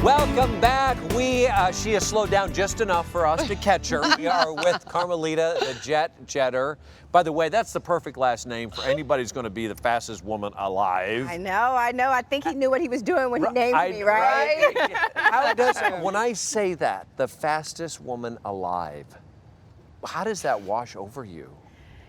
Welcome back. She has slowed down just enough for us to catch her. We are with Carmelita, the Jetter. By the way, that's the perfect last name for anybody who's going to be the fastest woman alive. I know. I think he knew what he was doing when he named me, right? How does, when I say that, the fastest woman alive, how does that wash over you?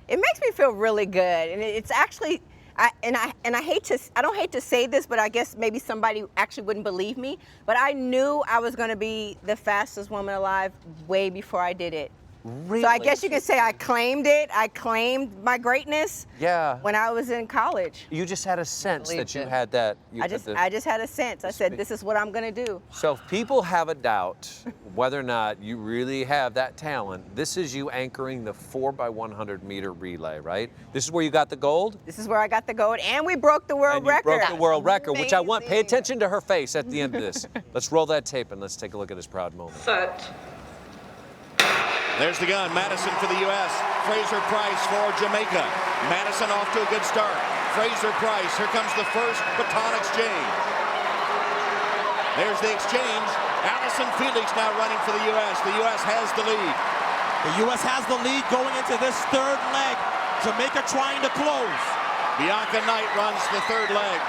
It makes me feel really good, and it's actually. I don't hate to say this, but I guess maybe somebody actually wouldn't believe me, but I knew I was going to be the fastest woman alive way before I did it. Really? So I guess you could say I claimed it. I claimed my greatness. Yeah. When I was in college. You just had a sense that you had that. I just had a sense. I said, this is what I'm going to do. So if people have a doubt whether or not you really have that talent, this is you anchoring the 4x100 meter relay, right? This is where you got the gold? This is where I got the gold, and we broke the world record. Broke the world record, which I want. Pay attention to her face at the end of this. Let's roll that tape and let's take a look at this proud moment. Set. There's the gun. Madison for the U.S. Fraser Price for Jamaica. Madison off to a good start. Fraser Price. Here comes the first baton exchange. There's the exchange. Allison Felix now running for the U.S. The U.S. has the lead. The U.S. has the lead going into this third leg. Jamaica trying to close. Bianca Knight runs the third leg.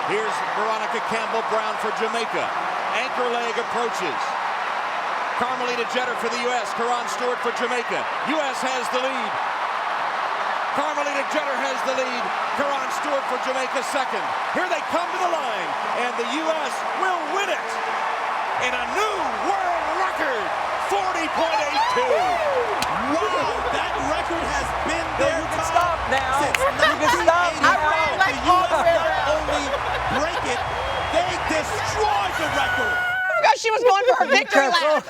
Here's Veronica Campbell-Brown for Jamaica. Anchor leg approaches. Carmelita Jetter for the U.S. Karan Stewart for Jamaica. U.S. has the lead. Carmelita Jetter has the lead. Karan Stewart for Jamaica second. Here they come to the line, and the U.S. will win it in a new world record, 40.82. Wow, that record has been there. You can stop now. Since You can stop 1989. now. The U.S. not only break it, they destroy the record. Gosh, she was going for her victory lap.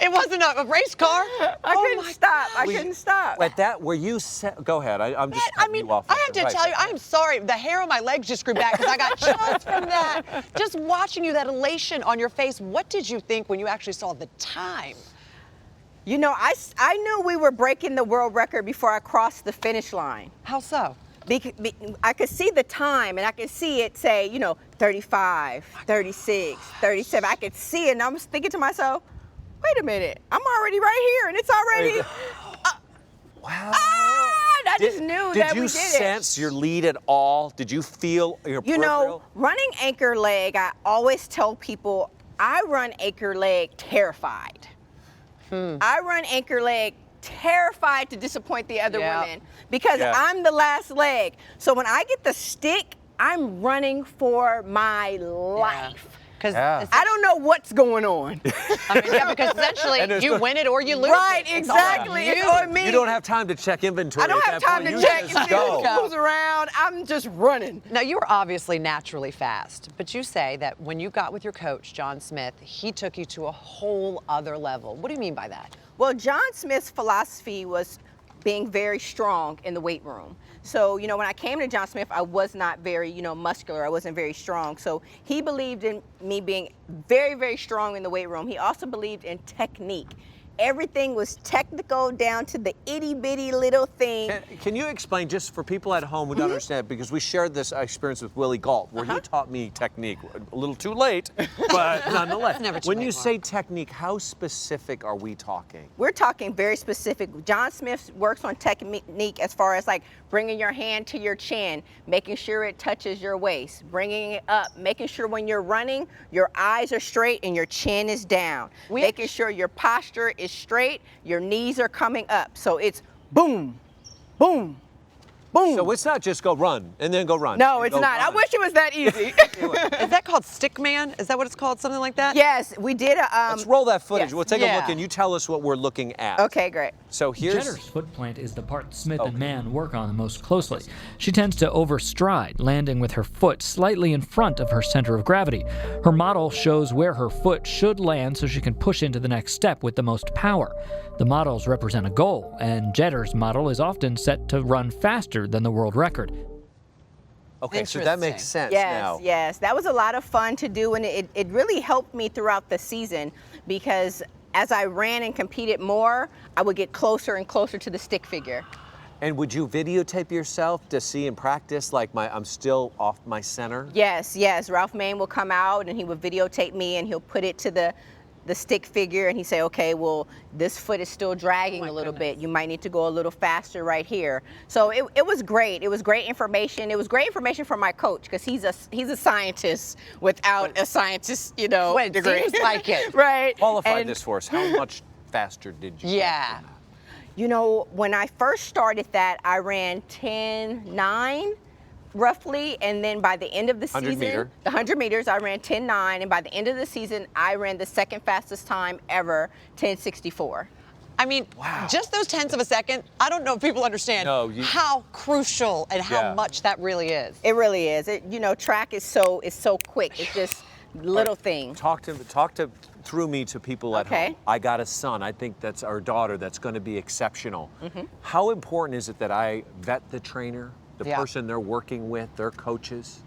It wasn't a race car. I couldn't stop. I couldn't stop. At that, were you go ahead. I'm just I mean, you off. I have to tell you, I'm sorry. The hair on my legs just grew back because I got chills from that. Just watching you, that elation on your face. What did you think when you actually saw the time? You know, I knew we were breaking the world record before I crossed the finish line. How so? I could see the time, and I could see it say, 35, 36, 37. I could see it, and I was thinking to myself, wait a minute, I'm already right here, and it's already. Wow. I just knew that we did it. Did you sense your lead at all? Did you feel your peripheral? Running anchor leg, I always tell people, I run anchor leg terrified. I run anchor leg terrified to disappoint the other women because I'm the last leg. So when I get the stick, I'm running for my life. Because I don't know what's going on. I mean, because essentially you win it or you lose right, it. Exactly. It's on me. You don't have time to check inventory. I don't have time to check and see who goes around. I'm just running. Now, you were obviously naturally fast, but you say that when you got with your coach, John Smith, he took you to a whole other level. What do you mean by that? Well, John Smith's philosophy was being very strong in the weight room. So, when I came to John Smith, I was not very, muscular. I wasn't very strong. So he believed in me being very, very strong in the weight room. He also believed in technique. Everything was technical down to the itty bitty little thing. Can you explain, just for people at home who don't understand, because we shared this experience with Willie Galt, where he taught me technique. A little too late, but nonetheless. Never too when late, you Mark. say technique, how specific are we talking? We're talking very specific. John Smith works on technique as far as like bringing your hand to your chin, making sure it touches your waist, bringing it up, making sure when you're running, your eyes are straight and your chin is down, making sure your posture is straight, your knees are coming up. So it's boom, boom, boom. So it's not just go run and then go run. No, it's not. I wish it was that easy. Is that called stick man? Is that what it's called? Something like that? Yes, we did a. Let's roll that footage. yes. We'll take a look and you tell us what we're looking at. Okay, great. So here's Jetter's foot plant is the part Smith and Mann work on the most closely. She tends to overstride, landing with her foot slightly in front of her center of gravity. Her model shows where her foot should land so she can push into the next step with the most power. The models represent a goal, and Jetter's model is often set to run faster than the world record. Okay, so that makes sense now. Yes, that was a lot of fun to do, and it really helped me throughout the season because as I ran and competed more, I would get closer and closer to the stick figure. And would you videotape yourself to see in practice, like I'm still off my center? Yes, yes. Ralph Main will come out and he will videotape me and he'll put it to the stick figure and he say, okay, well, this foot is still dragging a little bit. You might need to go a little faster right here. So it was great. It was great information. It was great information from my coach because he's a scientist without a scientist, degree. It seems like it. Right. Qualify this for us. How much faster did you? Yeah. When I first started that, I ran 10.9 roughly, and then by the end of the 100 season, meter. the 100 meters, I ran 10.9, and by the end of the season, I ran the second fastest time ever, 10.64. I mean, just those tenths of a second, I don't know if people understand how crucial and how much that really is. It really is. Track is so quick. It's just little things. Talk through me to people at home. I got a son. I think that's our daughter that's going to be exceptional. How important is it that I vet the trainer, the person they're working with, their coaches?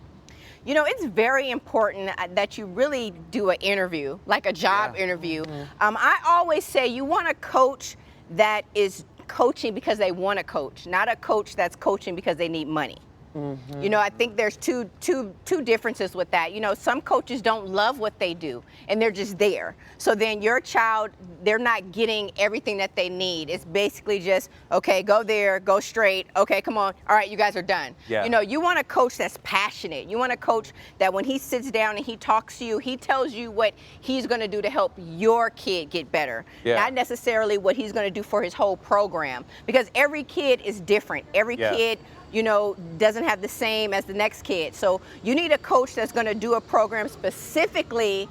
It's very important that you really do an interview, like a job interview. I always say you want a coach that is coaching because they want to coach, not a coach that's coaching because they need money. I think there's two differences with that. Some coaches don't love what they do and they're just there. So then your child, they're not getting everything that they need. It's basically just, okay, go there, go straight. Okay, come on. All right, you guys are done. You want a coach that's passionate. You want a coach that when he sits down and he talks to you, he tells you what he's going to do to help your kid get better. Not necessarily what he's going to do for his whole program, because every kid is different. Every kid doesn't have the same as the next kid. So you need a coach that's going to do a program specifically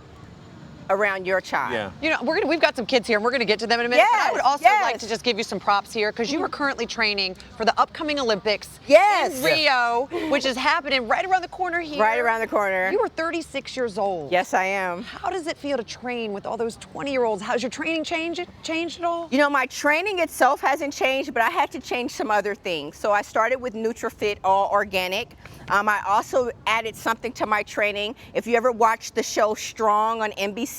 around your child. We've got some kids here and we're going to get to them in a minute. But I would also like to just give you some props here because you are currently training for the upcoming Olympics in Rio, which is happening right around the corner here. Right around the corner. You are 36 years old. Yes, I am. How does it feel to train with all those 20-year-olds? Has your training changed at all? My training itself hasn't changed, but I had to change some other things. So I started with NutriFit All Organic. I also added something to my training. If you ever watched the show Strong on NBC,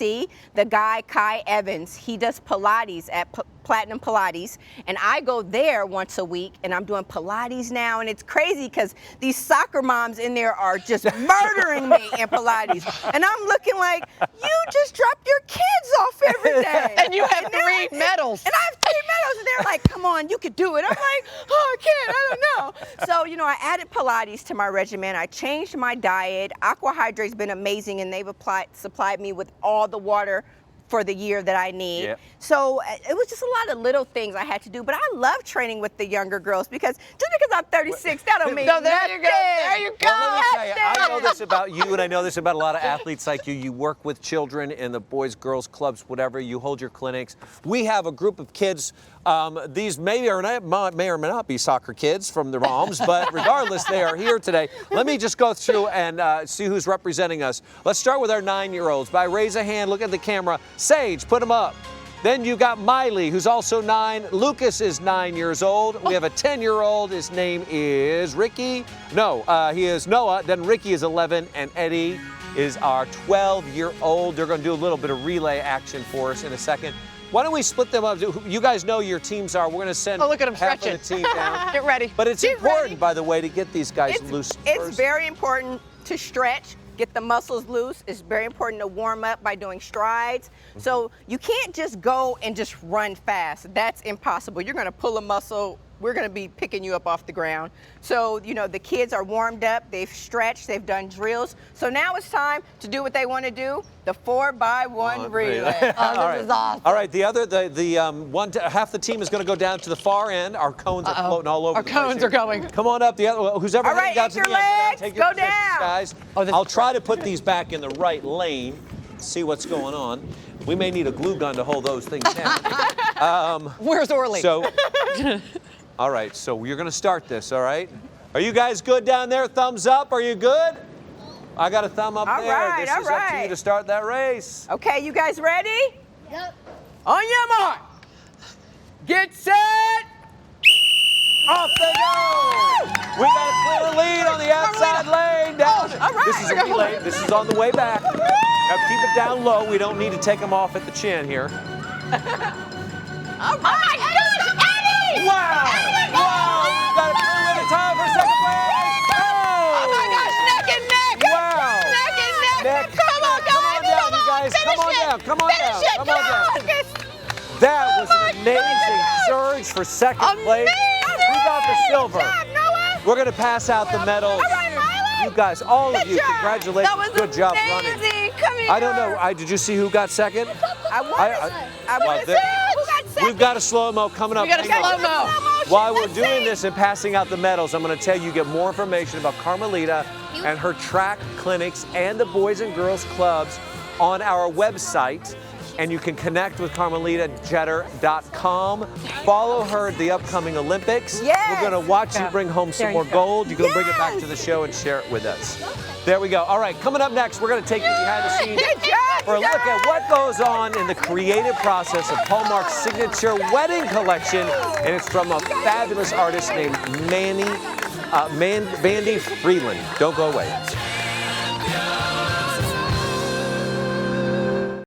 the guy Kai Evans, he does Pilates at Platinum Pilates, and I go there once a week and I'm doing Pilates now, and it's crazy because these soccer moms in there are just murdering me in Pilates, and I'm looking like, you just dropped your kids off every day. And you have 3 medals. And I have 3 medals, and they're like, come on, you could do it. I'm like, oh, I can't, I don't know. So, I added Pilates to my regimen. I changed my diet. Aqua Hydrate's been amazing, and they've supplied me with all the water for the year that I need. So it was just a lot of little things I had to do, but I love training with the younger girls because just because I'm 36, that don't mean there you go. There you go. Well, let me tell you, I know this about you, and I know this about a lot of athletes like you. You work with children in the boys, girls clubs, whatever. You hold your clinics. We have a group of kids. These may or may not be soccer kids from the ROMs, but regardless, they are here today. Let me just go through and see who's representing us. Let's start with our 9-year-olds. By raise a hand, look at the camera. Sage, put them up. Then you got Miley, who's also 9. Lucas is 9 years old. We have a 10-year-old. His name is Ricky. No, he is Noah. Then Ricky is 11, and Eddie is our 12-year-old. They're going to do a little bit of relay action for us in a second. Why don't we split them up? You guys know your teams are. We're going to send look at them half stretching. of the team down. Get ready. But it's important, by the way, to get these guys loose first. It's very important to stretch, get the muscles loose. It's very important to warm up by doing strides. So you can't just go and just run fast. That's impossible. You're going to pull a muscle. We're going to be picking you up off the ground. So, the kids are warmed up, they've stretched, they've done drills. So now it's time to do what they want to do, the 4x1 relay. This is awesome. All right, half the team is going to go down to the far end. Our cones are floating all over. Our cones are going. Come on up. Who's ever heading down to the end, legs, take your go positions, down. guys. I'll try to put these back in the right lane. See what's going on. We may need a glue gun to hold those things down. Where's Orly? So, all right, so we're going to start this, all right? Are you guys good down there? Thumbs up. Are you good? I got a thumb up there. Right, this is up to you to start that race. Okay, you guys ready? Yep. On your mark. Get set. Off they go! We got a clear lead on the outside lane. Down. All right. This is a relay. This is on the way back. Now keep it down low. We don't need to take them off at the chin here. Oh my gosh, Eddie! Wow! Wow! check. Come on, Come on down, you guys. Come on down. Come on down. Come on down. That was an amazing surge for second place. We got the silver. We're going to pass out the medals. You guys, all of you, congratulations. Good job running. Come here. I don't know. Did you see who got second? I want to see who got second. We've got a slow-mo coming up. We got a slow-mo. While we're doing this and passing out the medals, I'm going to tell you get more information about Carmelita and her track clinics and the Boys and Girls Clubs on our website. And you can connect with CarmelitaJetter.com. Follow her at the upcoming Olympics. Yes. We're going to watch you bring home some more gold. You're going to bring it back to the show and share it with us. There we go. All right, coming up next, we're going to take you behind the scenes for a look at what goes on in the creative process of Hallmark's signature wedding collection. And it's from a fabulous artist named Mandy Freeland. Don't go away.